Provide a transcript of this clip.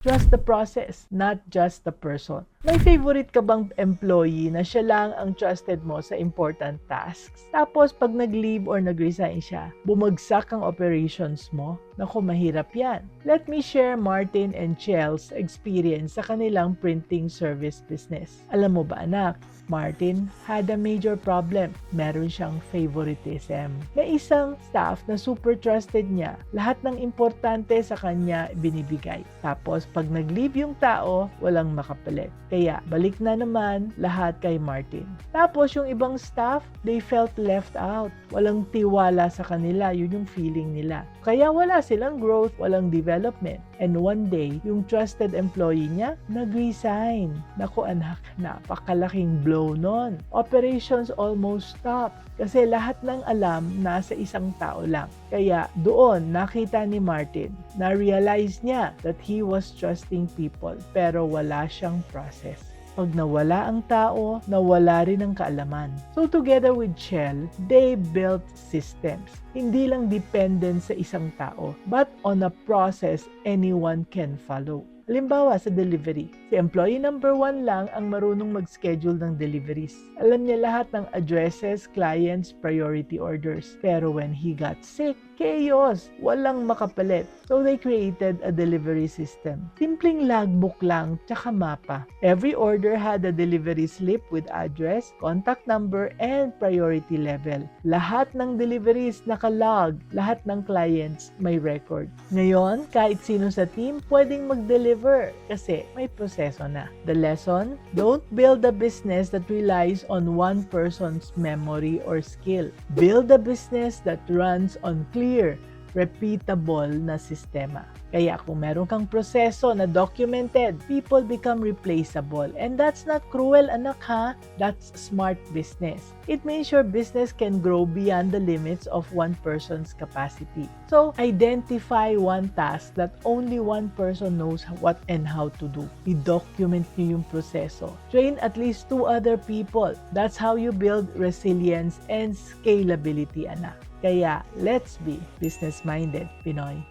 Trust the process, not just the person. May favorite ka bang employee na siya lang ang trusted mo sa important tasks? Tapos pag nag-leave or nag-resign siya, bumagsak ang operations mo? Naku, mahirap yan. Let me share Martin and Chel's experience sa kanilang printing service business. Alam mo ba anak, Martin had a major problem. Meron siyang favoritism. May isang staff na super trusted niya. Lahat ng importante sa kanya binibigay. Tapos pag nag-leave yung tao, walang makapalit. Kaya balik na naman lahat kay Martin. Tapos yung ibang staff, they felt left out. Walang tiwala sa kanila, yun yung feeling nila. Kaya wala silang growth, walang development. And one day, yung trusted employee niya, nag-resign. Naku anak, napakalaking blow nun. Operations almost stopped. Kasi lahat ng alam nasa isang tao lang. Kaya doon nakita ni Martin, na-realize niya that he was trusting people pero wala siyang process. Pag nawala ang tao, nawala rin ang kaalaman. So together with Shell, they built systems. Hindi lang dependent sa isang tao, but on a process anyone can follow. Halimbawa sa delivery, si employee number 1 lang ang marunong mag-schedule ng deliveries. Alam niya lahat ng addresses, clients, priority orders. Pero when he got sick, chaos! Walang makapalit. So they created a delivery system. Simpleng logbook lang, tsaka mapa. Every order had a delivery slip with address, contact number, and priority level. Lahat ng deliveries nakalog. Lahat ng clients may record. Ngayon, kahit sino sa team pwedeng mag-deliver kasi may proseso na. The lesson? Don't build a business that relies on one person's memory or skill. Build a business that runs on clear, repeatable na sistema. Kaya kung meron kang proseso na documented, people become replaceable. And that's not cruel, anak ha. That's smart business. It means your business can grow beyond the limits of one person's capacity. So, identify one task that only one person knows what and how to do. I-document niyo yung proseso. Train at least 2 other people. That's how you build resilience and scalability, anak. Kaya, let's be business-minded, Pinoy.